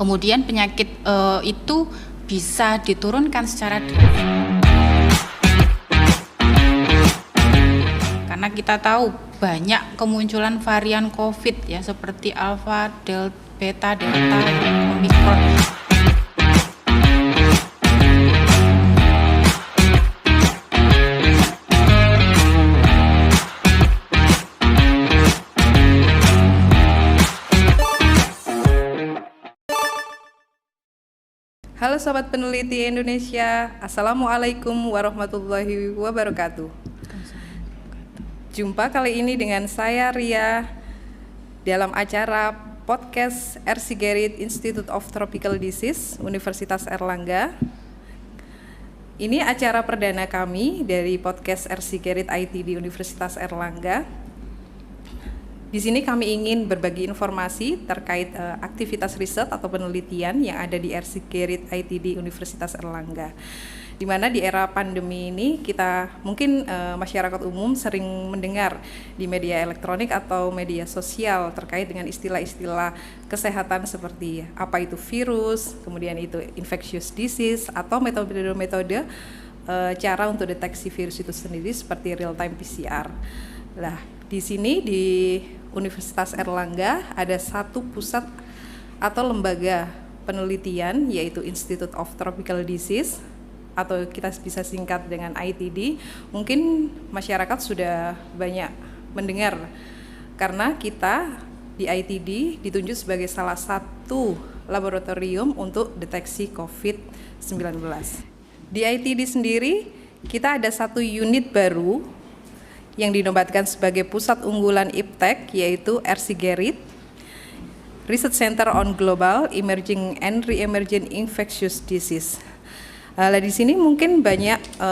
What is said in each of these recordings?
Kemudian penyakit itu bisa diturunkan secara drastis. Karena kita tahu banyak kemunculan varian COVID ya, seperti Alpha, Delta, Beta, Delta, Omicron. Halo Sobat Peneliti Indonesia, Assalamualaikum warahmatullahi wabarakatuh. Jumpa kali ini dengan saya Ria dalam acara podcast R.C. Gerrit Institute of Tropical Disease Universitas Airlangga. Ini acara perdana kami dari podcast R.C. Gerrit ITD Universitas Airlangga. Di sini kami ingin berbagi informasi terkait aktivitas riset atau penelitian yang ada di R.C. Gerrit ITD Universitas Airlangga. Di mana di era pandemi ini kita mungkin masyarakat umum sering mendengar di media elektronik atau media sosial terkait dengan istilah-istilah kesehatan seperti apa itu virus, kemudian itu infectious disease atau metode-metode cara untuk deteksi virus itu sendiri seperti real time PCR. Nah, di sini di Universitas Airlangga ada satu pusat atau lembaga penelitian yaitu Institute of Tropical Disease atau kita bisa singkat dengan ITD. Mungkin masyarakat sudah banyak mendengar karena kita di ITD ditunjuk sebagai salah satu laboratorium untuk deteksi COVID-19. Di ITD sendiri kita ada satu unit baru yang dinobatkan sebagai pusat unggulan IPTEC yaitu R.C. Gerrit Research Center on Global Emerging and Re-emerging Infectious Disease. Di sini mungkin banyak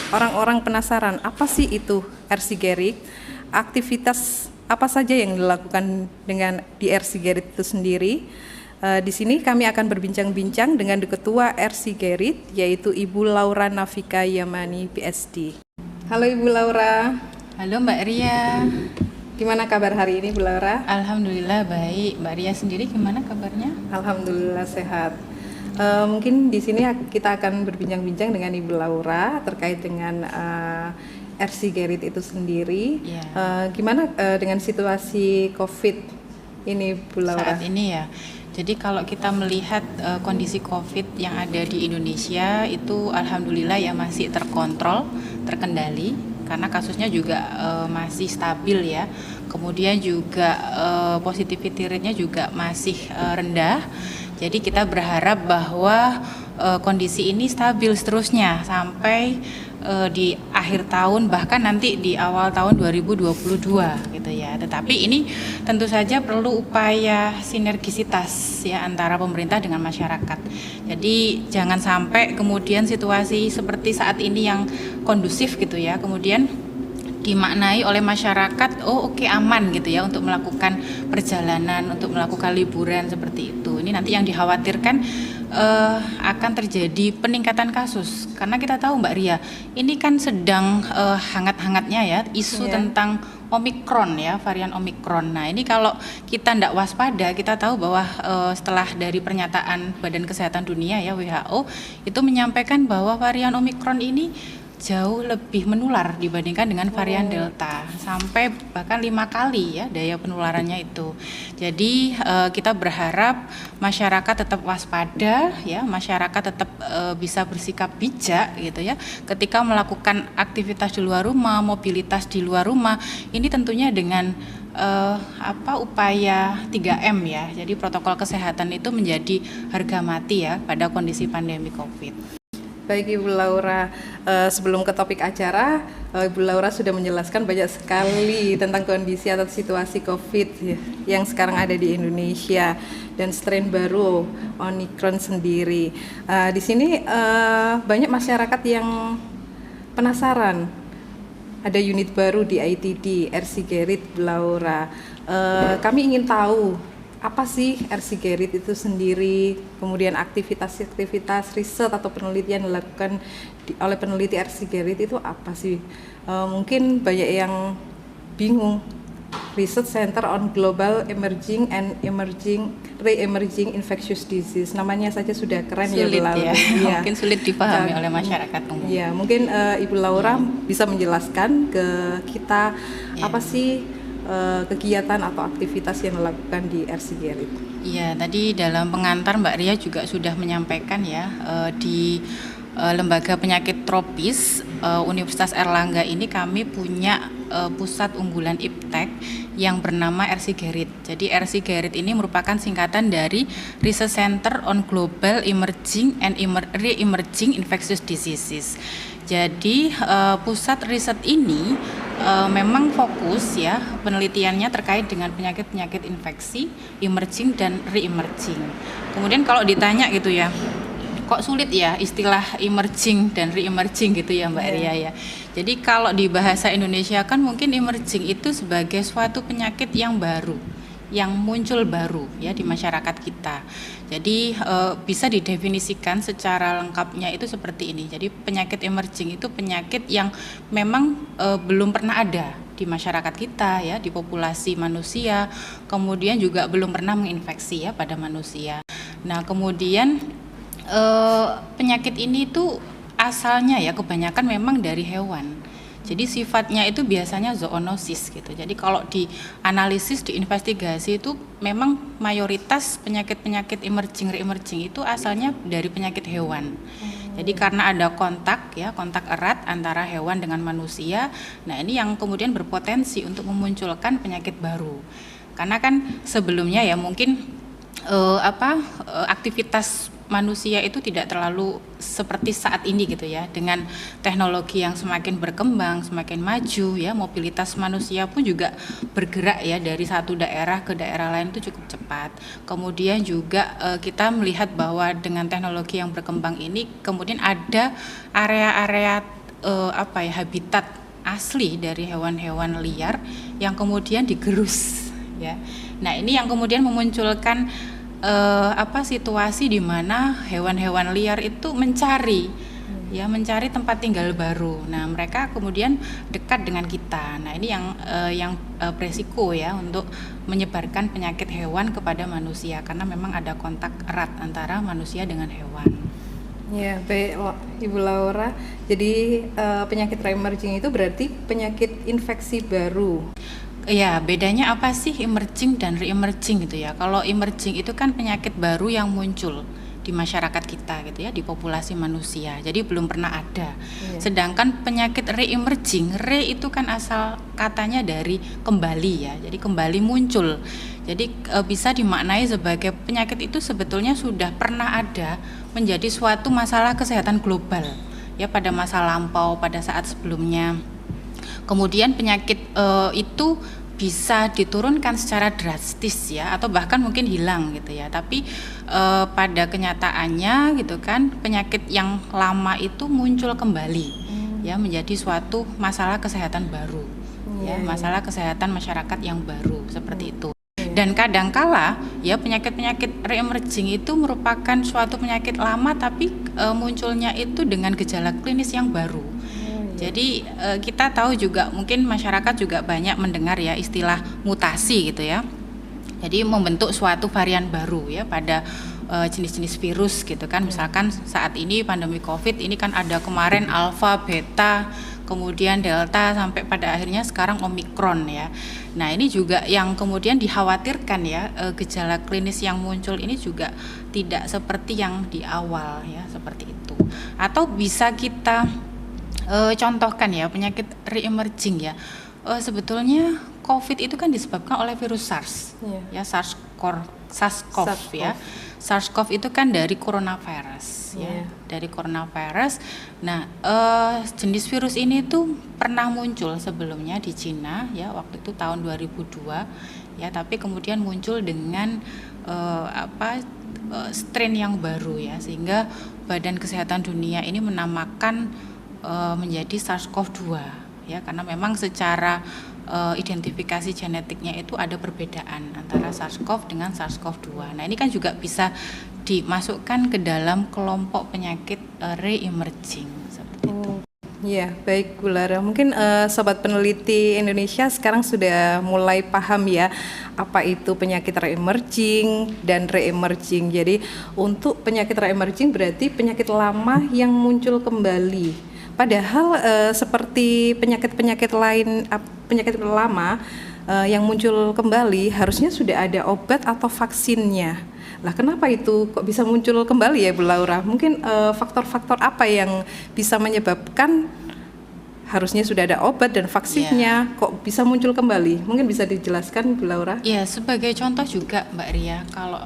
orang-orang penasaran apa sih itu R.C. Gerrit, aktivitas apa saja yang dilakukan dengan di R.C. Gerrit itu sendiri. Di sini kami akan berbincang-bincang dengan Ketua R.C. Gerrit yaitu Ibu Laura Nafika Yamani PhD. Halo Ibu Laura. Halo Mbak Ria. Gimana kabar hari ini Bu Laura? Alhamdulillah baik. Mbak Ria sendiri gimana kabarnya? Alhamdulillah sehat. Mungkin di sini kita akan berbincang-bincang dengan Ibu Laura terkait dengan R.C. Gerrit itu sendiri. Yeah. Gimana dengan situasi COVID ini Bu Laura? Saat ini ya. Jadi kalau kita melihat kondisi COVID yang ada di Indonesia itu alhamdulillah ya masih terkontrol, terkendali karena kasusnya juga masih stabil ya. Kemudian juga positivity rate-nya juga masih rendah. Jadi kita berharap bahwa kondisi ini stabil seterusnya sampai di akhir tahun bahkan nanti di awal tahun 2022 gitu ya. Tetapi ini tentu saja perlu upaya sinergisitas ya antara pemerintah dengan masyarakat. Jadi jangan sampai kemudian situasi seperti saat ini yang kondusif gitu ya kemudian dimaknai oleh masyarakat oke, aman gitu ya untuk melakukan perjalanan, untuk melakukan liburan seperti itu. Ini nanti yang dikhawatirkan akan terjadi peningkatan kasus karena kita tahu Mbak Ria ini kan sedang hangat-hangatnya ya isu tentang Omicron ya, varian Omicron. Nah ini kalau kita tidak waspada, kita tahu bahwa setelah dari pernyataan Badan Kesehatan Dunia ya WHO itu menyampaikan bahwa varian Omicron ini jauh lebih menular dibandingkan dengan varian Delta, sampai bahkan 5 kali ya daya penularannya itu. Jadi kita berharap masyarakat tetap waspada ya, masyarakat tetap bisa bersikap bijak gitu ya ketika melakukan aktivitas di luar rumah, mobilitas di luar rumah. Ini tentunya dengan upaya 3M ya. Jadi protokol kesehatan itu menjadi harga mati ya pada kondisi pandemi COVID. Baik Ibu Laura, sebelum ke topik acara, Ibu Laura sudah menjelaskan banyak sekali tentang kondisi atau situasi COVID yang sekarang ada di Indonesia dan strain baru Omicron sendiri. Di sini banyak masyarakat yang penasaran, ada unit baru di ITD, R.C. Gerrit Bu Laura. Kami ingin tahu apa sih R.C. Gerrit itu sendiri, kemudian aktivitas-aktivitas riset atau penelitian dilakukan oleh peneliti R.C. Gerrit itu apa sih? Mungkin banyak yang bingung Research Center on Global Emerging and Re-emerging Infectious Disease. Namanya saja sudah keren sulit ya, ya. mungkin sulit dipahami oleh masyarakat umum. Ya, mungkin Ibu Laura bisa menjelaskan ke kita apa sih kegiatan atau aktivitas yang dilakukan di RC Gerit. Iya, tadi dalam pengantar Mbak Ria juga sudah menyampaikan ya, di Lembaga Penyakit Tropis Universitas Airlangga ini kami punya pusat unggulan iptek yang bernama RC Gerit. Jadi RC Gerit ini merupakan singkatan dari Research Center on Global Emerging and Re-emerging Infectious Diseases. Jadi pusat riset ini memang fokus ya penelitiannya terkait dengan penyakit-penyakit infeksi, emerging dan re-emerging. Kemudian kalau ditanya gitu ya, kok sulit ya istilah emerging dan re-emerging gitu ya Mbak Ria ya. Jadi kalau di bahasa Indonesia kan mungkin emerging itu sebagai suatu penyakit yang baru, yang muncul baru ya di masyarakat kita. Jadi bisa didefinisikan secara lengkapnya itu seperti ini. Jadi penyakit emerging itu penyakit yang memang belum pernah ada di masyarakat kita ya, di populasi manusia, kemudian juga belum pernah menginfeksi ya pada manusia. Nah, kemudian penyakit ini tuh asalnya ya kebanyakan memang dari hewan. Jadi sifatnya itu biasanya zoonosis gitu. Jadi kalau di analisis, di investigasi itu memang mayoritas penyakit-penyakit emerging, re-emerging itu asalnya dari penyakit hewan. Jadi karena ada kontak erat antara hewan dengan manusia. Nah, ini yang kemudian berpotensi untuk memunculkan penyakit baru. Karena kan sebelumnya ya mungkin aktivitas manusia itu tidak terlalu seperti saat ini gitu ya, dengan teknologi yang semakin berkembang, semakin maju ya, mobilitas manusia pun juga bergerak ya dari satu daerah ke daerah lain itu cukup cepat. Kemudian juga kita melihat bahwa dengan teknologi yang berkembang ini kemudian ada area-area habitat asli dari hewan-hewan liar yang kemudian digerus ya. Nah, ini yang kemudian memunculkan situasi di mana hewan-hewan liar itu mencari tempat tinggal baru. Nah, mereka kemudian dekat dengan kita. Nah, ini yang beresiko ya untuk menyebarkan penyakit hewan kepada manusia karena memang ada kontak erat antara manusia dengan hewan. Ya, baik Ibu Laura. Jadi penyakit re-emerging itu berarti penyakit infeksi baru. Ya, bedanya apa sih emerging dan re-emerging gitu ya. Kalau emerging itu kan penyakit baru yang muncul di masyarakat kita gitu ya, di populasi manusia. Jadi belum pernah ada. Sedangkan penyakit re-emerging, re itu kan asal katanya dari kembali ya. Jadi kembali muncul. Jadi bisa dimaknai sebagai penyakit itu sebetulnya sudah pernah ada menjadi suatu masalah kesehatan global ya pada masa lampau, pada saat sebelumnya. Kemudian penyakit itu bisa diturunkan secara drastis ya, atau bahkan mungkin hilang gitu ya. Tapi pada kenyataannya gitu kan, penyakit yang lama itu muncul kembali ya menjadi suatu masalah kesehatan baru ya, masalah kesehatan masyarakat yang baru seperti itu. Dan kadangkala ya penyakit-penyakit re-emerging itu merupakan suatu penyakit lama tapi munculnya itu dengan gejala klinis yang baru. Jadi kita tahu juga mungkin masyarakat juga banyak mendengar ya istilah mutasi gitu ya. Jadi membentuk suatu varian baru ya pada jenis-jenis virus gitu kan. Misalkan saat ini pandemi Covid ini kan ada kemarin alfa, beta, kemudian delta sampai pada akhirnya sekarang omikron ya. Nah, ini juga yang kemudian dikhawatirkan ya, gejala klinis yang muncul ini juga tidak seperti yang di awal ya, seperti itu. Atau bisa kita contohkan ya penyakit re-emerging ya, sebetulnya COVID itu kan disebabkan oleh virus SARS ya, SARS-CoV ya. SARS-CoV itu kan dari coronavirus ya, dari coronavirus. Nah, jenis virus ini tuh pernah muncul sebelumnya di Cina ya, waktu itu tahun 2002 ya, tapi kemudian muncul dengan strain yang baru ya, sehingga Badan Kesehatan Dunia ini menamakan menjadi SARS-CoV-2 ya, karena memang secara identifikasi genetiknya itu ada perbedaan antara SARS-CoV dengan SARS-CoV-2. Nah, ini kan juga bisa dimasukkan ke dalam kelompok penyakit re-emerging seperti itu. Ya, baik Bu Lara. Mungkin sobat peneliti Indonesia sekarang sudah mulai paham ya apa itu penyakit re-emerging dan re-emerging. Jadi untuk penyakit re-emerging berarti penyakit lama yang muncul kembali. Padahal seperti penyakit-penyakit lain, penyakit lama yang muncul kembali harusnya sudah ada obat atau vaksinnya. Lah kenapa itu kok bisa muncul kembali ya Bu Laura? Mungkin faktor-faktor apa yang bisa menyebabkan harusnya sudah ada obat dan vaksinnya kok bisa muncul kembali? Mungkin bisa dijelaskan Bu Laura? Ya, sebagai contoh juga Mbak Ria, kalau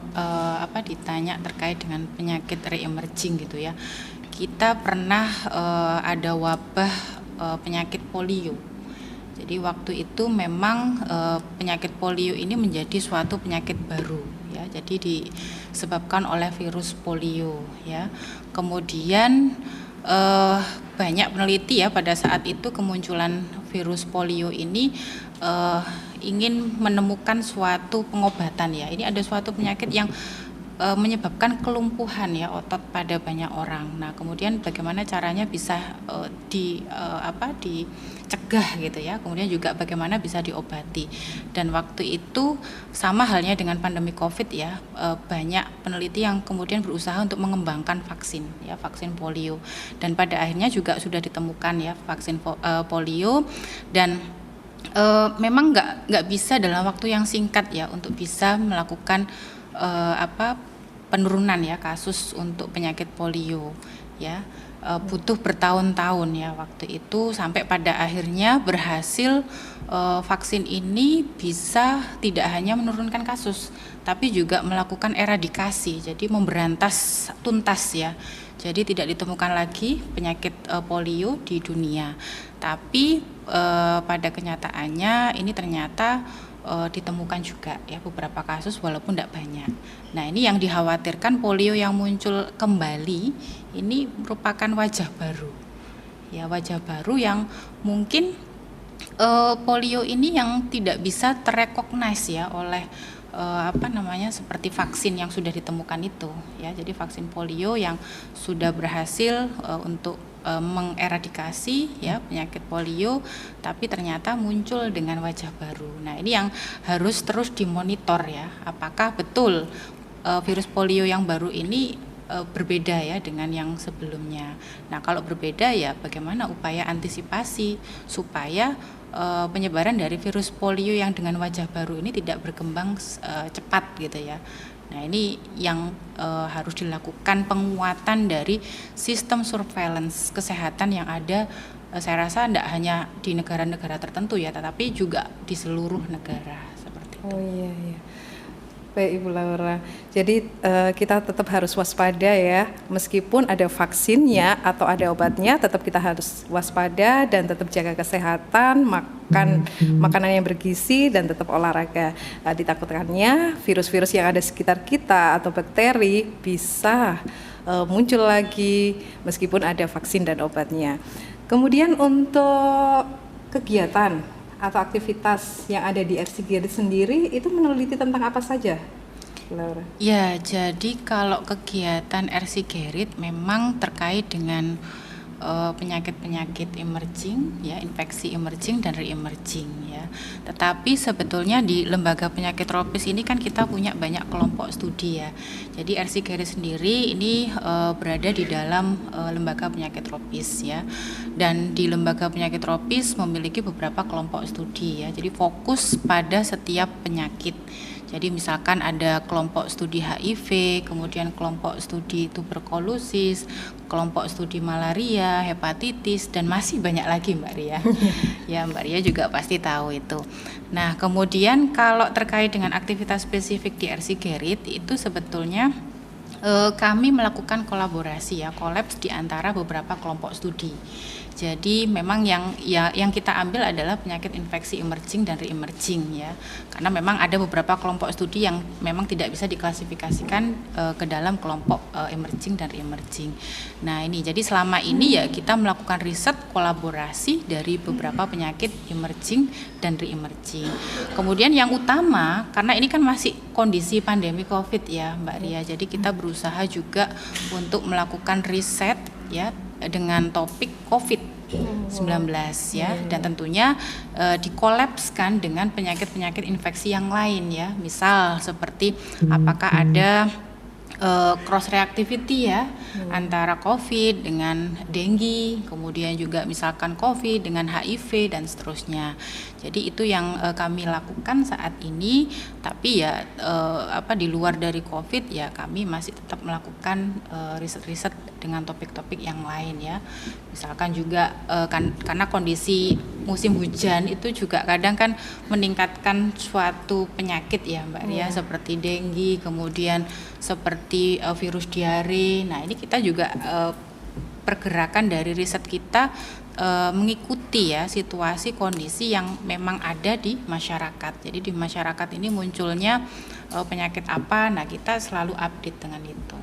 ditanya terkait dengan penyakit re-emerging gitu ya, kita pernah ada wabah penyakit polio. Jadi waktu itu memang penyakit polio ini menjadi suatu penyakit baru ya. Jadi disebabkan oleh virus polio ya. Kemudian banyak peneliti ya pada saat itu kemunculan virus polio ini ingin menemukan suatu pengobatan ya. Ini ada suatu penyakit yang menyebabkan kelumpuhan ya otot pada banyak orang. Nah, kemudian bagaimana caranya bisa dicegah gitu ya. Kemudian juga bagaimana bisa diobati. Dan waktu itu sama halnya dengan pandemi Covid ya, banyak peneliti yang kemudian berusaha untuk mengembangkan vaksin ya, vaksin polio. Dan pada akhirnya juga sudah ditemukan ya vaksin polio, dan memang nggak bisa dalam waktu yang singkat ya untuk bisa melakukan penurunan ya kasus untuk penyakit polio ya, butuh bertahun-tahun ya waktu itu sampai pada akhirnya berhasil vaksin ini bisa tidak hanya menurunkan kasus tapi juga melakukan eradikasi, jadi memberantas tuntas ya. Jadi tidak ditemukan lagi penyakit polio di dunia. Tapi pada kenyataannya ini ternyata ditemukan juga ya beberapa kasus walaupun tidak banyak. Nah, ini yang dikhawatirkan polio yang muncul kembali ini merupakan wajah baru. Ya, wajah baru yang mungkin polio ini yang tidak bisa terrecognize ya oleh seperti vaksin yang sudah ditemukan itu ya. Jadi vaksin polio yang sudah berhasil untuk mengeradikasi ya penyakit polio, tapi ternyata muncul dengan wajah baru. Nah, ini yang harus terus dimonitor ya, apakah betul virus polio yang baru ini berbeda ya dengan yang sebelumnya. Nah, kalau berbeda ya bagaimana upaya antisipasi supaya penyebaran dari virus polio yang dengan wajah baru ini tidak berkembang cepat gitu ya. Nah, ini yang harus dilakukan penguatan dari sistem surveillance kesehatan yang ada, saya rasa tidak hanya di negara-negara tertentu ya, tetapi juga di seluruh negara seperti itu. Oh iya. Baik Ibu Laura, jadi kita tetap harus waspada ya, meskipun ada vaksinnya atau ada obatnya, tetap kita harus waspada dan tetap jaga kesehatan, makan makanan yang bergizi dan tetap olahraga. Ditakutkannya virus-virus yang ada sekitar kita atau bakteri bisa muncul lagi meskipun ada vaksin dan obatnya. Kemudian untuk kegiatan atau aktivitas yang ada di RC Gerit sendiri itu meneliti tentang apa saja, Laura? Ya, jadi kalau kegiatan RC Gerit memang terkait dengan penyakit-penyakit emerging ya, infeksi emerging dan re-emerging ya. Tetapi sebetulnya di lembaga penyakit tropis ini kan kita punya banyak kelompok studi ya. Jadi RC Gerit sendiri ini berada di dalam lembaga penyakit tropis ya. Dan di lembaga penyakit tropis memiliki beberapa kelompok studi ya. Jadi fokus pada setiap penyakit. Jadi misalkan ada kelompok studi HIV, kemudian kelompok studi tuberkulosis, kelompok studi malaria, hepatitis, dan masih banyak lagi Mbak Ria. Ya, Mbak Ria juga pasti tahu itu. Nah, kemudian kalau terkait dengan aktivitas spesifik di RC Gerit itu sebetulnya kami melakukan kolaborasi ya, kolaps di antara beberapa kelompok studi. Jadi memang yang kita ambil adalah penyakit infeksi emerging dan re-emerging ya. Karena memang ada beberapa kelompok studi yang memang tidak bisa diklasifikasikan ke dalam kelompok emerging dan re-emerging. Nah, ini jadi selama ini ya kita melakukan riset kolaborasi dari beberapa penyakit emerging dan re-emerging. Kemudian yang utama, karena ini kan masih kondisi pandemi Covid ya Mbak Ria. Jadi kita berusaha juga untuk melakukan riset ya dengan topik COVID ya, dan tentunya dikolapskan dengan penyakit-penyakit infeksi yang lain ya, misal seperti apakah ada cross reactivity ya antara COVID dengan dengue, kemudian juga misalkan COVID dengan HIV dan seterusnya. Jadi itu yang kami lakukan saat ini. Tapi ya di luar dari COVID ya kami masih tetap melakukan riset-riset dengan topik-topik yang lain ya. Misalkan juga karena kondisi musim hujan itu juga kadang kan meningkatkan suatu penyakit ya Mbak Ria, seperti dengue, kemudian seperti virus diare. Nah ini kita juga pergerakan dari riset kita mengikuti ya situasi kondisi yang memang ada di masyarakat. Jadi di masyarakat ini munculnya penyakit apa, nah kita selalu update dengan itu.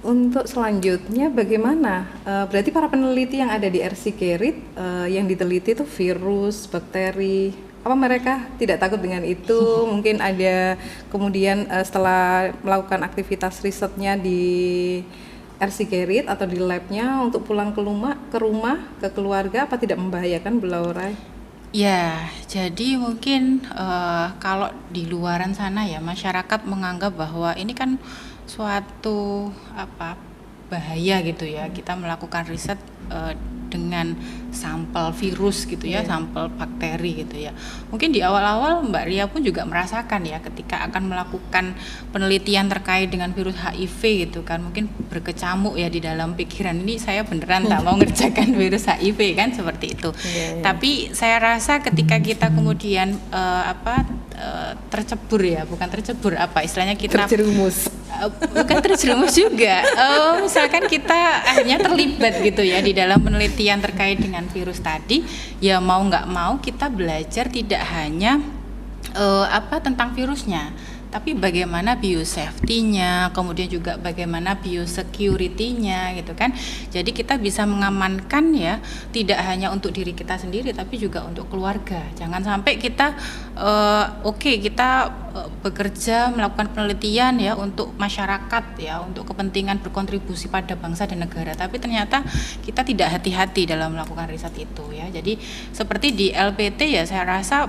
Untuk selanjutnya bagaimana? Berarti para peneliti yang ada di RC-Kerit yang diteliti itu virus, bakteri, apa mereka tidak takut dengan itu? Mungkin ada kemudian setelah melakukan aktivitas risetnya di RC-Kerit atau di labnya untuk pulang ke rumah, ke keluarga, apa tidak membahayakan Bu Laura? Ya, jadi mungkin kalau di luaran sana ya masyarakat menganggap bahwa ini kan suatu bahaya gitu ya, kita melakukan riset dengan sampel virus gitu ya, sampel bakteri gitu ya. Mungkin di awal-awal Mbak Ria pun juga merasakan ya ketika akan melakukan penelitian terkait dengan virus HIV gitu kan, mungkin berkecamuk ya di dalam pikiran, ini saya beneran tak mau ngerjakan virus HIV kan, seperti itu. Tapi saya rasa ketika kita kemudian tercebur ya, bukan tercebur, istilahnya kita bukan terjerumus juga. Misalkan kita akhirnya terlibat gitu ya di dalam penelitian terkait dengan virus tadi, ya mau nggak mau kita belajar tidak hanya tentang virusnya, tapi bagaimana biosafety-nya, kemudian juga bagaimana biosecurity-nya gitu kan. Jadi kita bisa mengamankan ya, tidak hanya untuk diri kita sendiri tapi juga untuk keluarga. Jangan sampai kita kita bekerja melakukan penelitian ya untuk masyarakat ya, untuk kepentingan berkontribusi pada bangsa dan negara, tapi ternyata kita tidak hati-hati dalam melakukan riset itu ya. Jadi seperti di LPT ya, saya rasa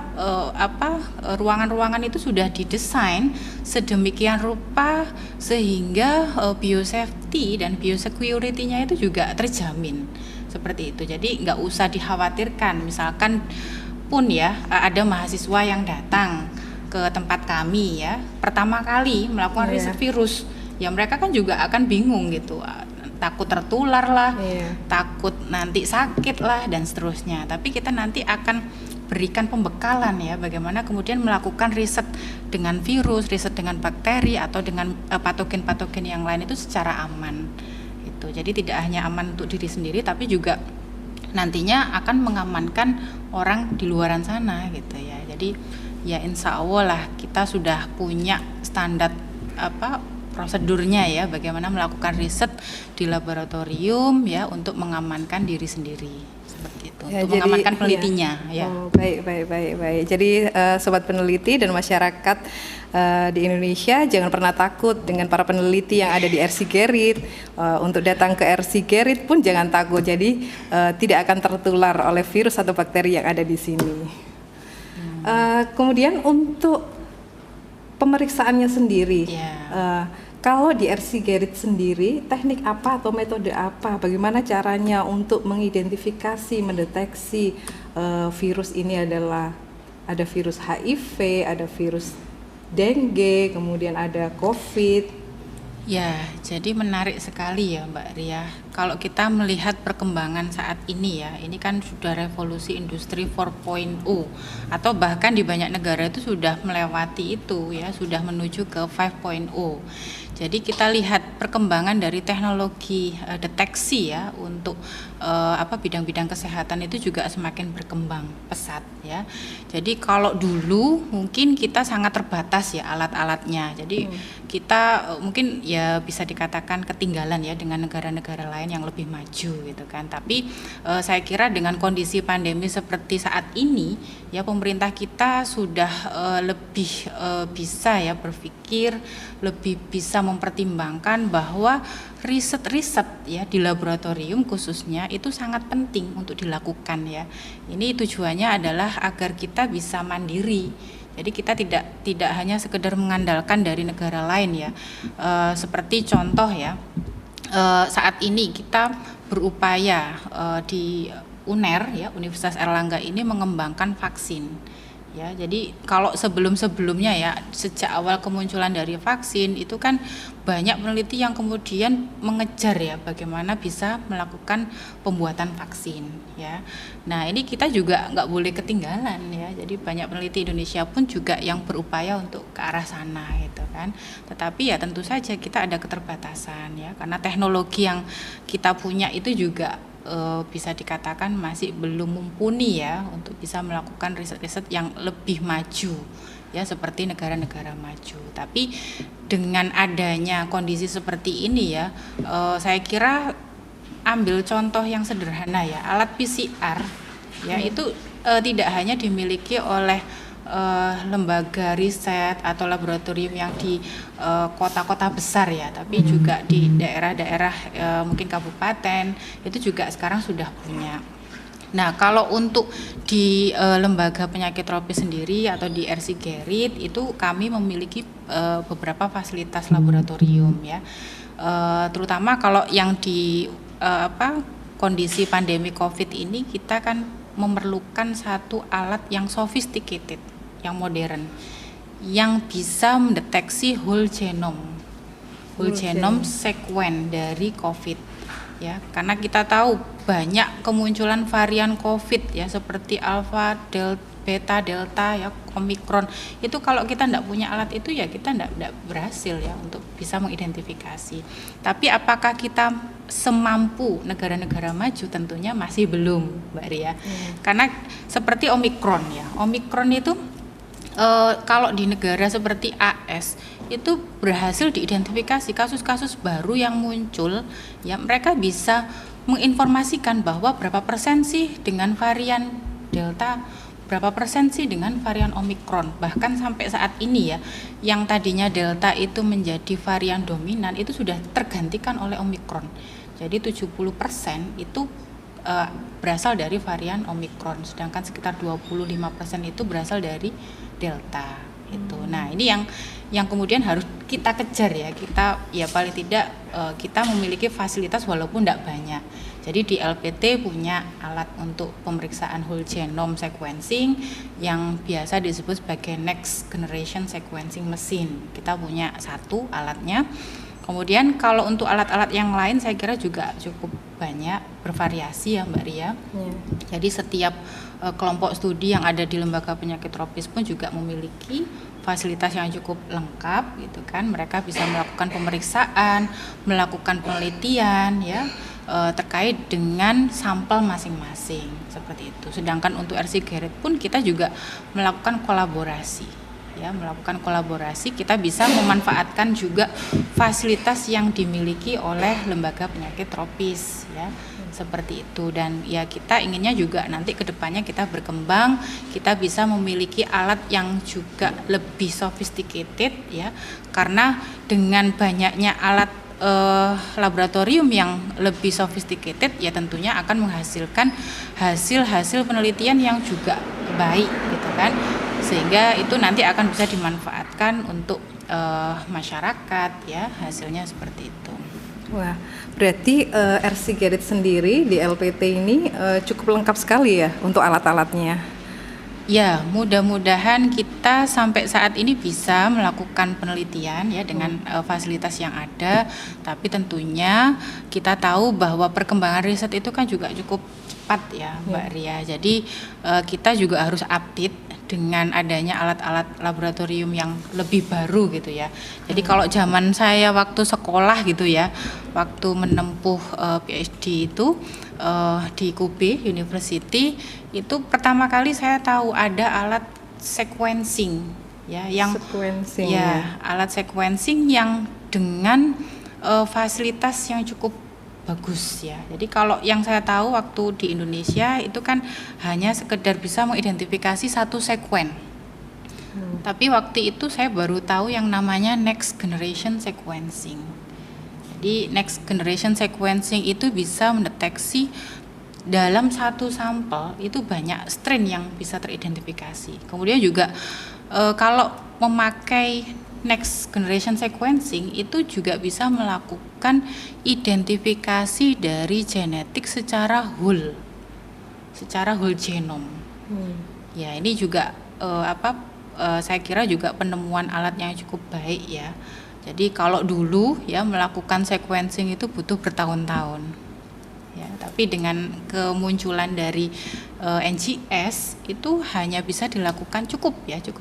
ruangan-ruangan itu sudah didesain sedemikian rupa sehingga biosafety dan biosecurity-nya itu juga terjamin seperti itu. Jadi nggak usah dikhawatirkan, misalkan pun ya ada mahasiswa yang datang ke tempat kami ya pertama kali melakukan riset virus, ya mereka kan juga akan bingung gitu, takut tertular lah, takut nanti sakit lah dan seterusnya. Tapi kita nanti akan berikan pembekalan ya, bagaimana kemudian melakukan riset dengan virus, riset dengan bakteri atau dengan patogen-patogen yang lain itu secara aman itu. Jadi tidak hanya aman untuk diri sendiri tapi juga nantinya akan mengamankan orang di luaran sana gitu ya. Jadi ya insya Allah lah kita sudah punya standar prosedurnya ya, bagaimana melakukan riset di laboratorium ya untuk mengamankan diri sendiri seperti itu, ya, untuk mengamankan penelitinya ya. Baik. Jadi sobat peneliti dan masyarakat di Indonesia jangan pernah takut dengan para peneliti yang ada di RC-Kerit. Untuk datang ke RC-Kerit pun jangan takut. Jadi tidak akan tertular oleh virus atau bakteri yang ada di sini. Kemudian untuk pemeriksaannya sendiri, kalau di RC-Kerit sendiri, teknik apa atau metode apa, bagaimana caranya untuk mengidentifikasi, mendeteksi virus ini adalah ada virus HIV, ada virus dengue, kemudian ada COVID? Ya, jadi menarik sekali ya Mbak Ria. Kalau kita melihat perkembangan saat ini ya, ini kan sudah revolusi industri 4.0 atau bahkan di banyak negara itu sudah melewati itu ya, sudah menuju ke 5.0. Jadi kita lihat perkembangan dari teknologi deteksi ya untuk bidang-bidang kesehatan itu juga semakin berkembang pesat ya. Jadi kalau dulu mungkin kita sangat terbatas ya alat-alatnya. Jadi kita mungkin ya bisa dikatakan ketinggalan ya dengan negara-negara lain. lain yang lebih maju gitu kan. Tapi saya kira dengan kondisi pandemi seperti saat ini ya, pemerintah kita sudah lebih bisa ya berpikir, lebih bisa mempertimbangkan bahwa riset-riset ya di laboratorium khususnya itu sangat penting untuk dilakukan ya. Ini tujuannya adalah agar kita bisa mandiri. Jadi kita tidak hanya sekedar mengandalkan dari negara lain ya. Seperti contoh ya, saat ini kita berupaya di UNER ya, Universitas Airlangga ini mengembangkan vaksin. Ya, jadi kalau sebelum-sebelumnya ya, sejak awal kemunculan dari vaksin itu kan banyak peneliti yang kemudian mengejar ya bagaimana bisa melakukan pembuatan vaksin ya. Nah ini kita juga nggak boleh ketinggalan ya. Jadi banyak peneliti Indonesia pun juga yang berupaya untuk ke arah sana gitu kan. Tetapi ya tentu saja kita ada keterbatasan ya, karena teknologi yang kita punya itu juga bisa dikatakan masih belum mumpuni ya untuk bisa melakukan riset-riset yang lebih maju ya seperti negara-negara maju. Tapi dengan adanya kondisi seperti ini ya, saya kira ambil contoh yang sederhana ya, alat PCR ya itu tidak hanya dimiliki oleh lembaga riset atau laboratorium yang di kota-kota besar ya, tapi juga di daerah-daerah mungkin kabupaten itu juga sekarang sudah punya. Nah kalau untuk di lembaga penyakit tropis sendiri atau di RC Gerit itu kami memiliki beberapa fasilitas laboratorium ya, terutama kalau yang di kondisi pandemi COVID ini kita kan memerlukan satu alat yang sophisticated, yang modern, yang bisa mendeteksi whole genome sequence dari COVID ya, karena kita tahu banyak kemunculan varian COVID ya seperti alpha, beta, delta ya, omikron. Itu kalau kita tidak punya alat itu ya kita tidak berhasil ya untuk bisa mengidentifikasi. Tapi apakah kita semampu negara-negara maju? Tentunya masih belum, Mbak Ria. Karena seperti omikron ya, omikron itu kalau di negara seperti AS itu berhasil diidentifikasi kasus-kasus baru yang muncul ya, mereka bisa menginformasikan bahwa berapa persen sih dengan varian delta, berapa persen sih dengan varian omikron. Bahkan sampai saat ini ya, yang tadinya delta itu menjadi varian dominan itu sudah tergantikan oleh omikron. Jadi 70% itu berasal dari varian omikron, sedangkan sekitar 25% itu berasal dari delta itu. Nah ini yang kemudian harus kita kejar ya, kita ya paling tidak kita memiliki fasilitas walaupun tidak banyak. Jadi di LPT punya alat untuk pemeriksaan whole genome sequencing yang biasa disebut sebagai next generation sequencing machine. Kita punya satu alatnya. Kemudian kalau untuk alat-alat yang lain saya kira juga cukup banyak, bervariasi ya Mbak Ria. Jadi setiap kelompok studi yang ada di lembaga penyakit tropis pun juga memiliki fasilitas yang cukup lengkap gitu kan. Mereka bisa melakukan pemeriksaan, melakukan penelitian ya terkait dengan sampel masing-masing seperti itu. Sedangkan untuk RC Gerit pun kita juga melakukan kolaborasi. Ya, melakukan kolaborasi, kita bisa memanfaatkan juga fasilitas yang dimiliki oleh lembaga penyakit tropis ya, seperti itu. Dan ya kita inginnya juga nanti kedepannya kita berkembang, kita bisa memiliki alat yang juga lebih sophisticated ya, karena dengan banyaknya alat laboratorium yang lebih sophisticated ya tentunya akan menghasilkan hasil-hasil penelitian yang juga baik gitu kan, sehingga itu nanti akan bisa dimanfaatkan untuk masyarakat ya, hasilnya seperti itu. Wah, berarti RC Gerit sendiri di LPT ini cukup lengkap sekali ya untuk alat-alatnya. Ya, mudah-mudahan kita sampai saat ini bisa melakukan penelitian ya dengan fasilitas yang ada, tapi tentunya kita tahu bahwa perkembangan riset itu kan juga cukup cepat ya Mbak Ria. Jadi kita juga harus update dengan adanya alat-alat laboratorium yang lebih baru gitu ya. Jadi kalau zaman saya waktu sekolah gitu ya, waktu menempuh PhD itu di Kobe University, itu pertama kali saya tahu ada alat sequencing ya, yang alat sequencing yang dengan fasilitas yang cukup bagus ya. Jadi kalau yang saya tahu waktu di Indonesia itu kan hanya sekedar bisa mengidentifikasi satu sekuen. Tapi waktu itu saya baru tahu yang namanya next generation sequencing. Jadi next generation sequencing itu bisa mendeteksi dalam satu sampel itu banyak strain yang bisa teridentifikasi. Kemudian juga kalau memakai next generation sequencing itu juga bisa melakukan identifikasi dari genetik secara whole genome. Ya, ini juga saya kira juga penemuan alat yang cukup baik ya. Jadi kalau dulu ya melakukan sequencing itu butuh bertahun-tahun. Ya, tapi dengan kemunculan dari NGS itu hanya bisa dilakukan cukup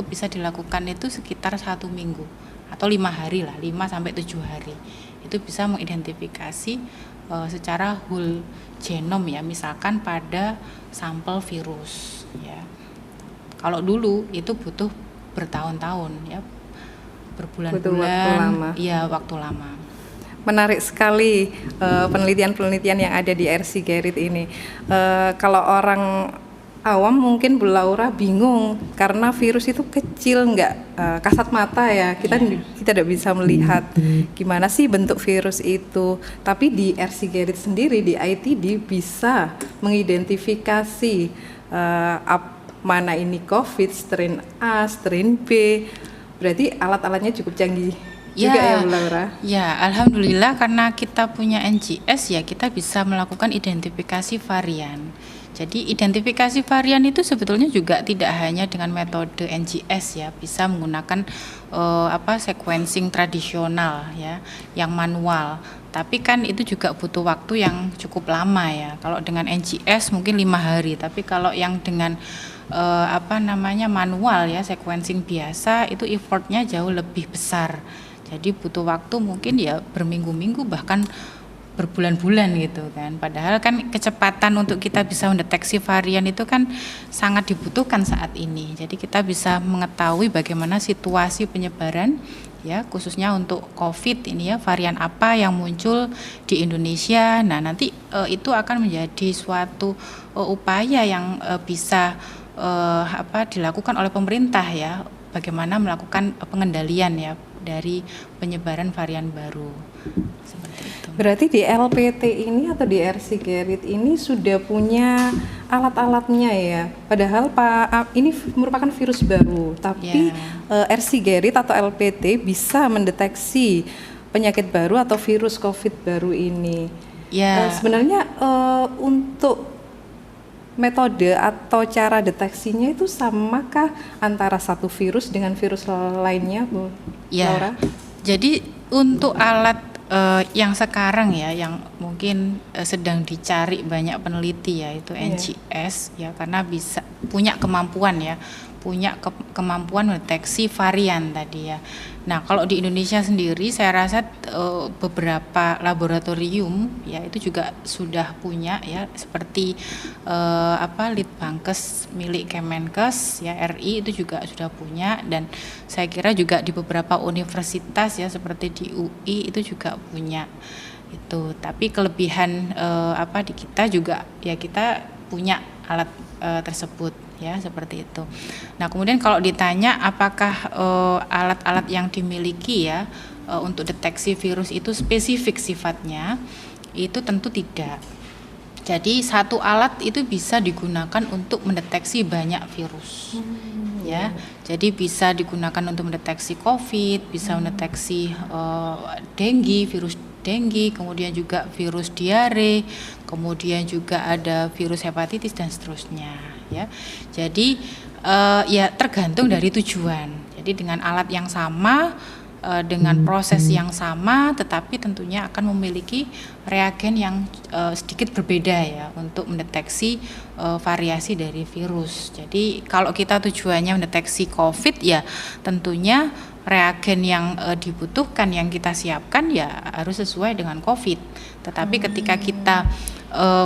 bisa dilakukan itu sekitar 1 minggu atau 5 hari lah, 5-7 hari itu bisa mengidentifikasi secara whole genome ya, misalkan pada sampel virus ya. Kalau dulu itu butuh bertahun-tahun ya, berbulan-bulan, ya waktu lama. Menarik sekali penelitian-penelitian yang ada di RC Gerrit ini. Kalau orang awam mungkin Bu Laura bingung karena virus itu kecil, nggak kasat mata ya. Kita tidak bisa melihat gimana sih bentuk virus itu. Tapi di RC Gerrit sendiri di ITD bisa mengidentifikasi mana ini COVID, strain A, strain B. Berarti alat-alatnya cukup canggih. Juga ya Bu Laura? Ya, alhamdulillah karena kita punya NGS ya kita bisa melakukan identifikasi varian. Jadi identifikasi varian itu sebetulnya juga tidak hanya dengan metode NGS ya, bisa menggunakan sequencing tradisional ya, yang manual. Tapi kan itu juga butuh waktu yang cukup lama ya. Kalau dengan NGS mungkin 5 hari, tapi kalau yang dengan manual ya, sequencing biasa itu effortnya jauh lebih besar. Jadi butuh waktu mungkin ya berminggu-minggu bahkan berbulan-bulan gitu kan. Padahal kan kecepatan untuk kita bisa mendeteksi varian itu kan sangat dibutuhkan saat ini. Jadi kita bisa mengetahui bagaimana situasi penyebaran ya, khususnya untuk COVID ini ya, varian apa yang muncul di Indonesia. Nah, nanti itu akan menjadi suatu upaya yang bisa dilakukan oleh pemerintah ya, bagaimana melakukan pengendalian ya dari penyebaran varian baru. Seperti itu. Berarti di LPT ini atau di RC Gerrit ini sudah punya alat-alatnya ya. Padahal ini merupakan virus baru, tapi RC Gerrit atau LPT bisa mendeteksi penyakit baru atau virus COVID baru ini. Sebenarnya untuk metode atau cara deteksinya itu samakah antara satu virus dengan virus lainnya, Bu Laura? Jadi untuk alat yang sekarang ya, yang mungkin sedang dicari banyak peneliti ya, itu NGS ya, karena bisa punya kemampuan mendeteksi varian tadi ya. Nah, kalau di Indonesia sendiri saya rasa beberapa laboratorium ya itu juga sudah punya ya, seperti Litbangkes milik Kemenkes ya, RI itu juga sudah punya, dan saya kira juga di beberapa universitas ya seperti di UI itu juga punya itu. Tapi kelebihan di kita juga ya, kita punya alat tersebut ya, seperti itu. Nah, kemudian kalau ditanya apakah alat-alat yang dimiliki ya untuk deteksi virus itu spesifik sifatnya, itu tentu tidak. Jadi satu alat itu bisa digunakan untuk mendeteksi banyak virus. Ya. Jadi bisa digunakan untuk mendeteksi COVID, bisa mendeteksi virus dengue, kemudian juga virus diare, kemudian juga ada virus hepatitis dan seterusnya ya. Jadi ya tergantung dari tujuan. Jadi dengan alat yang sama, dengan proses yang sama, tetapi tentunya akan memiliki reagen yang sedikit berbeda ya untuk mendeteksi variasi dari virus. Jadi kalau kita tujuannya mendeteksi COVID ya tentunya reagen yang dibutuhkan, yang kita siapkan ya harus sesuai dengan COVID. Tetapi ketika kita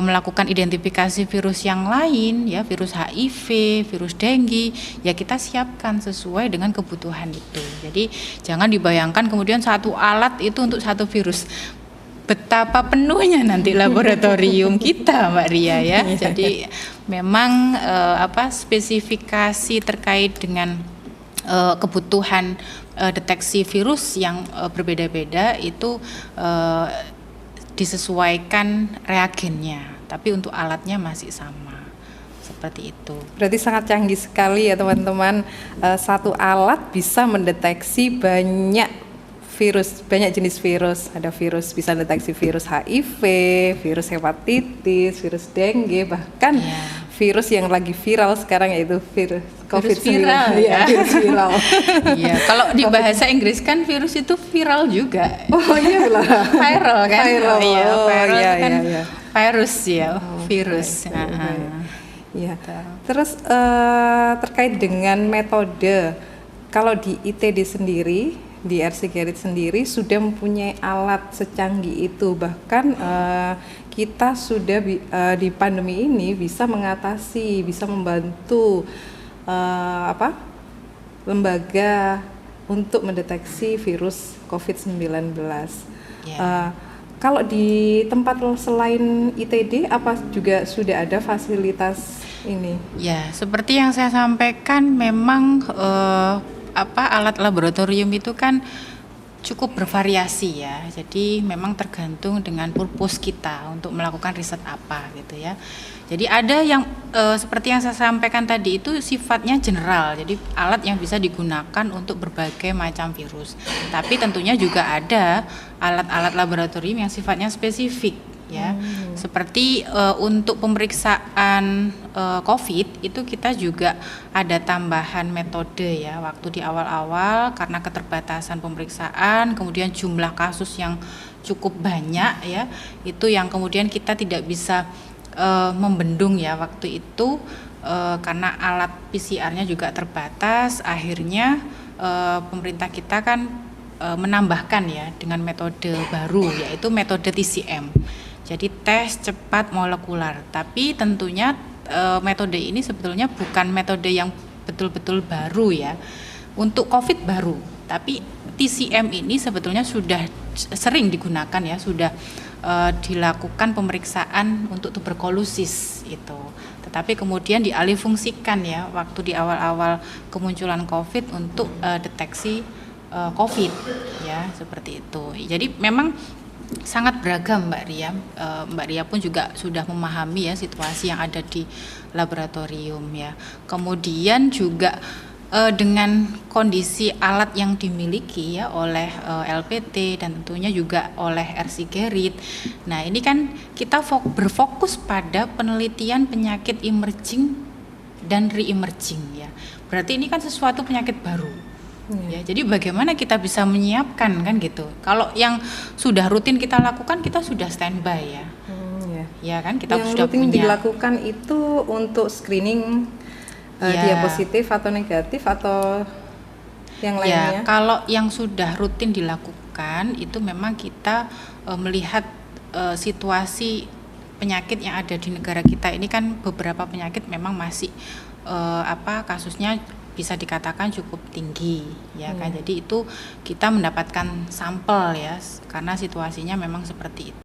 melakukan identifikasi virus yang lain ya, virus HIV, virus dengue, ya kita siapkan sesuai dengan kebutuhan itu. Jadi jangan dibayangkan kemudian satu alat itu untuk satu virus. betapa penuhnya nanti laboratorium kita, Mbak Ria ya. Jadi memang spesifikasi terkait dengan kebutuhan deteksi virus yang berbeda-beda itu disesuaikan reagennya, tapi untuk alatnya masih sama. Seperti itu. Berarti sangat canggih sekali ya teman-teman. Satu alat bisa mendeteksi banyak virus, banyak jenis virus. Ada virus bisa deteksi virus HIV, virus hepatitis, virus dengue, bahkan virus yang lagi viral sekarang yaitu virus COVID-19. Viral, ya. Virus viral. Iya, kalau di bahasa Inggris kan virus itu viral juga. Oh iya lah. Viral kan? Viral. Iya, viral iya, kan iya. virus ya, virus. Iya. Terus terkait dengan metode, kalau di ITD sendiri, di RC Gerrit sendiri sudah mempunyai alat secanggih itu, bahkan kita sudah di pandemi ini bisa mengatasi, bisa membantu lembaga untuk mendeteksi virus COVID-19. Kalau di tempat selain ITD, apa juga sudah ada fasilitas ini? Ya, seperti yang saya sampaikan, memang alat laboratorium itu kan cukup bervariasi ya. Jadi memang tergantung dengan purpose kita untuk melakukan riset apa gitu ya. Jadi ada yang seperti yang saya sampaikan tadi itu sifatnya general. Jadi alat yang bisa digunakan untuk berbagai macam virus. Tapi tentunya juga ada alat-alat laboratorium yang sifatnya spesifik ya. Seperti untuk pemeriksaan COVID itu kita juga ada tambahan metode ya. Waktu di awal-awal karena keterbatasan pemeriksaan, kemudian jumlah kasus yang cukup banyak ya, itu yang kemudian kita tidak bisa membendung ya waktu itu, karena alat PCR-nya juga terbatas. Akhirnya pemerintah kita kan menambahkan ya dengan metode baru, yaitu metode TCM. Jadi tes cepat molekular. Tapi tentunya metode ini sebetulnya bukan metode yang betul-betul baru ya. Untuk COVID baru, tapi TCM ini sebetulnya sudah sering digunakan ya, sudah dilakukan pemeriksaan untuk tuberkulosis itu. Tetapi kemudian dialihfungsikan ya waktu di awal-awal kemunculan COVID untuk deteksi COVID ya, seperti itu. Jadi memang sangat beragam Mbak Ria. Mbak Ria pun juga sudah memahami ya situasi yang ada di laboratorium ya. Kemudian juga dengan kondisi alat yang dimiliki ya oleh LPT dan tentunya juga oleh RC Gerrit. Nah, ini kan kita berfokus pada penelitian penyakit emerging dan re-emerging ya. Berarti ini kan sesuatu penyakit baru. Ya, jadi bagaimana kita bisa menyiapkan kan gitu. Kalau yang sudah rutin kita lakukan, kita sudah standby ya. Ya kan, kita yang sudah rutin punya. dilakukan itu untuk screening dia positif atau negatif atau yang lainnya? Ya, kalau yang sudah rutin dilakukan itu memang kita melihat situasi penyakit yang ada di negara kita ini kan beberapa penyakit memang masih kasusnya bisa dikatakan cukup tinggi ya kan. Jadi itu kita mendapatkan sampel ya karena situasinya memang seperti itu.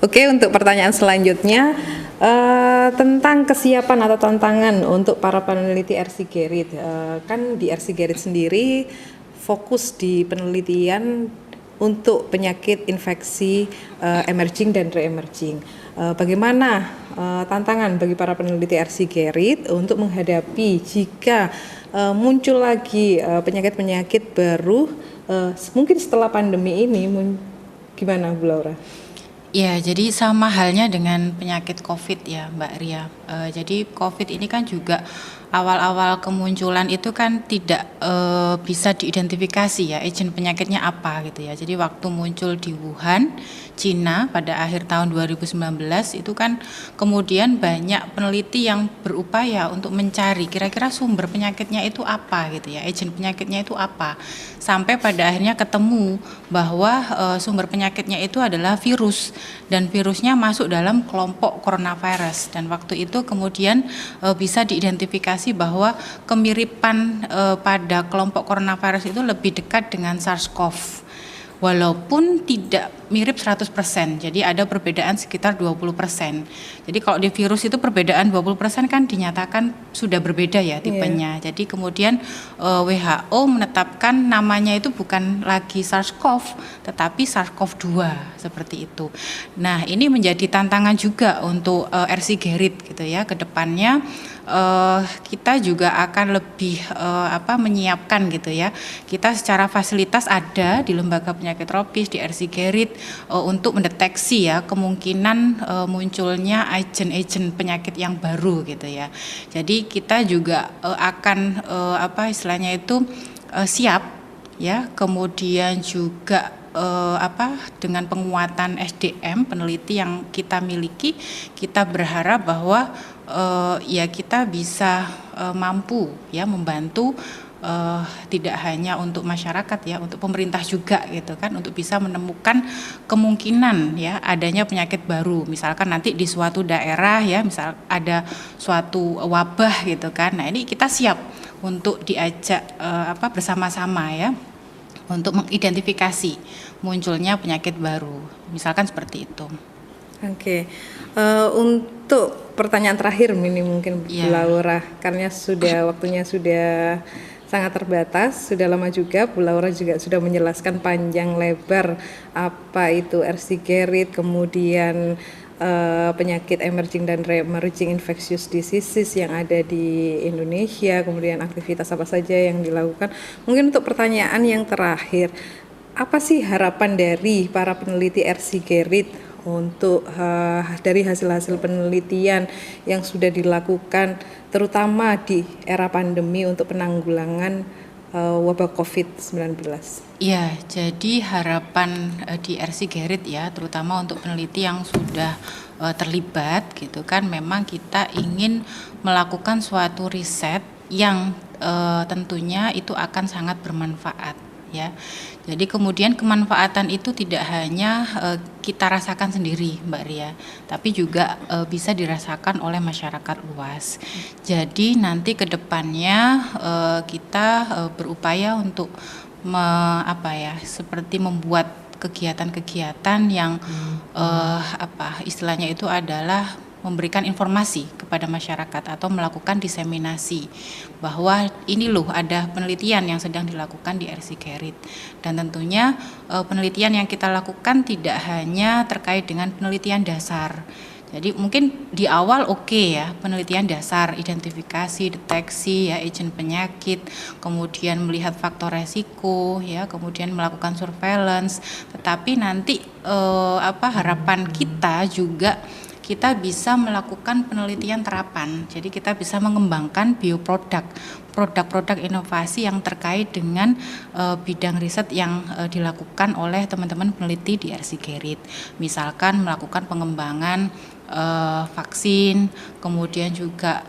Oke, untuk pertanyaan selanjutnya tentang kesiapan atau tantangan untuk para peneliti RC Gerrit. Kan di RC Gerrit sendiri fokus di penelitian untuk penyakit infeksi emerging dan re-emerging. Bagaimana tantangan bagi para peneliti RC Gerrit untuk menghadapi jika muncul lagi penyakit-penyakit baru mungkin setelah pandemi ini, gimana Bu Laura? Ya, jadi sama halnya dengan penyakit COVID ya Mbak Ria. Jadi COVID ini kan juga awal-awal kemunculan itu kan tidak bisa diidentifikasi ya agent penyakitnya apa gitu ya. Jadi waktu muncul di Wuhan, Cina pada akhir tahun 2019 itu kan kemudian banyak peneliti yang berupaya untuk mencari kira-kira sumber penyakitnya itu apa gitu ya, agent penyakitnya itu apa. Sampai pada akhirnya ketemu bahwa sumber penyakitnya itu adalah virus dan virusnya masuk dalam kelompok coronavirus dan waktu itu itu kemudian bisa diidentifikasi bahwa kemiripan pada kelompok coronavirus itu lebih dekat dengan SARS-CoV. Walaupun tidak mirip 100%, jadi ada perbedaan sekitar 20%. Jadi kalau di virus itu perbedaan 20% kan dinyatakan sudah berbeda ya tipenya. Jadi kemudian WHO menetapkan namanya itu bukan lagi SARS-CoV, tetapi SARS-CoV-2 seperti itu. Nah, ini menjadi tantangan juga untuk RC Gerit gitu ya, ke depannya kita juga akan lebih menyiapkan gitu ya. Kita secara fasilitas ada di lembaga penyakit tropis di RC Gerit untuk mendeteksi ya kemungkinan munculnya agent penyakit yang baru gitu ya. Jadi kita juga akan istilahnya itu siap ya, kemudian juga dengan penguatan SDM peneliti yang kita miliki, kita berharap bahwa ya kita bisa mampu ya membantu tidak hanya untuk masyarakat ya, untuk pemerintah juga gitu kan, untuk bisa menemukan kemungkinan ya adanya penyakit baru. Misalkan nanti di suatu daerah ya, misal ada suatu wabah gitu kan. Nah, ini kita siap untuk diajak bersama-sama ya untuk mengidentifikasi munculnya penyakit baru. Misalkan seperti itu. Oke, untuk pertanyaan terakhir ini mungkin Bu Laura, karena waktunya sudah sangat terbatas, sudah lama juga Bu Laura juga sudah menjelaskan panjang lebar apa itu RC Gerit, kemudian penyakit emerging dan re-emerging infectious diseases yang ada di Indonesia, kemudian aktivitas apa saja yang dilakukan. Mungkin untuk pertanyaan yang terakhir, apa sih harapan dari para peneliti RC Gerit untuk dari hasil-hasil penelitian yang sudah dilakukan terutama di era pandemi untuk penanggulangan wabah COVID-19? Ya, jadi harapan di RC Gerit ya, terutama untuk peneliti yang sudah terlibat gitu kan, memang kita ingin melakukan suatu riset yang tentunya itu akan sangat bermanfaat ya. Jadi kemudian kemanfaatan itu tidak hanya kita rasakan sendiri Mbak Ria, tapi juga bisa dirasakan oleh masyarakat luas. Jadi nanti ke depannya kita berupaya untuk seperti membuat kegiatan-kegiatan yang istilahnya itu adalah memberikan informasi kepada masyarakat atau melakukan diseminasi bahwa ini loh ada penelitian yang sedang dilakukan di RC Gerit, dan tentunya penelitian yang kita lakukan tidak hanya terkait dengan penelitian dasar. Jadi mungkin di awal ya penelitian dasar, identifikasi, deteksi ya agent penyakit, kemudian melihat faktor resiko ya, kemudian melakukan surveillance. Tetapi nanti harapan kita juga kita bisa melakukan penelitian terapan. Jadi kita bisa mengembangkan produk-produk inovasi yang terkait dengan bidang riset yang dilakukan oleh teman-teman peneliti di RC Gerit. Misalkan melakukan pengembangan vaksin, kemudian juga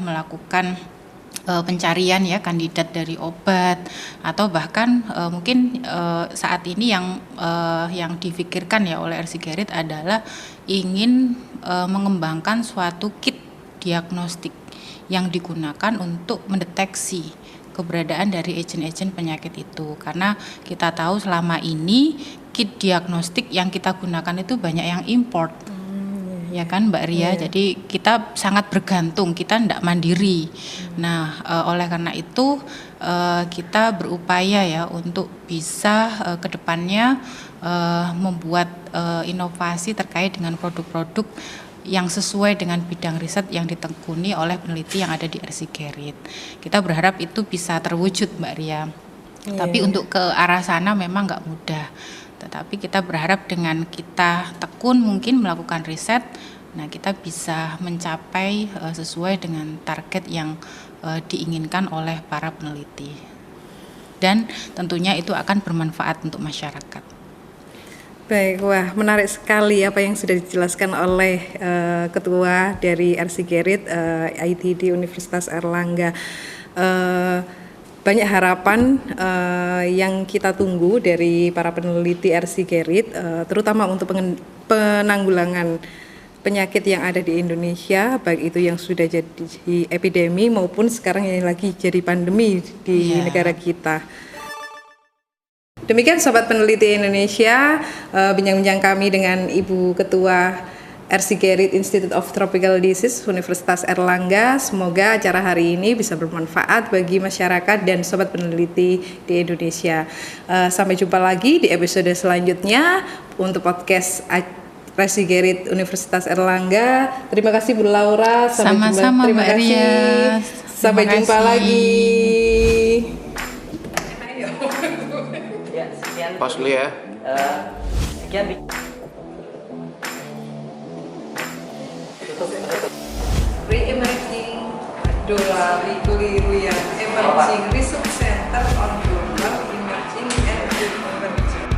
melakukan pencarian ya kandidat dari obat, atau bahkan mungkin saat ini yang difikirkan ya oleh RC Gerit adalah ingin mengembangkan suatu kit diagnostik yang digunakan untuk mendeteksi keberadaan dari agent-agent penyakit itu, karena kita tahu selama ini kit diagnostik yang kita gunakan itu banyak yang import. Ya kan Mbak Ria, jadi kita sangat bergantung, kita tidak mandiri. Nah, oleh karena itu kita berupaya ya untuk bisa ke depannya membuat inovasi terkait dengan produk-produk yang sesuai dengan bidang riset yang ditekuni oleh peneliti yang ada di RC Gerit. Kita berharap itu bisa terwujud Mbak Ria. Tapi untuk ke arah sana memang nggak mudah. Tetapi kita berharap dengan kita tekun mungkin melakukan riset, nah kita bisa mencapai sesuai dengan target yang diinginkan oleh para peneliti. Dan tentunya itu akan bermanfaat untuk masyarakat. Baik, wah menarik sekali apa yang sudah dijelaskan oleh Ketua dari RC Gerit, ITD Universitas Airlangga. Banyak harapan yang kita tunggu dari para peneliti RC Gerit, terutama untuk penanggulangan penyakit yang ada di Indonesia, baik itu yang sudah jadi epidemi maupun sekarang yang lagi jadi pandemi di negara kita. Demikian Sobat Peneliti Indonesia, bincang-bincang kami dengan Ibu Ketua RC Gerrit Institute of Tropical Disease Universitas Airlangga. Semoga acara hari ini bisa bermanfaat bagi masyarakat dan sobat peneliti di Indonesia. Sampai jumpa lagi di episode selanjutnya untuk podcast RC Gerrit Universitas Airlangga. Terima kasih Bu Laura. Sama-sama Mbak Ria. Sampai jumpa lagi. Ya, sekian. Pas dulu ya. Sekian. Re-emerging Dolari Keliru yang Emerging Research Center on Global Emerging and Emerging.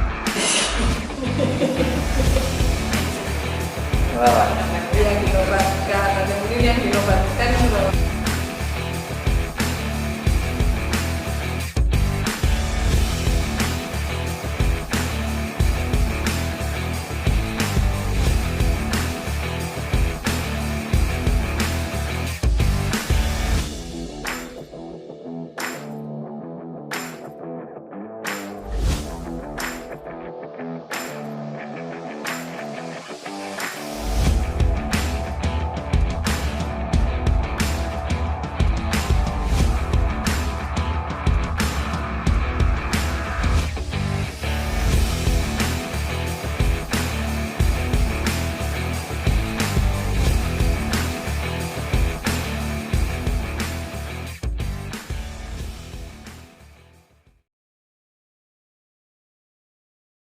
Yang dinobatkan, ada yang dinobatkan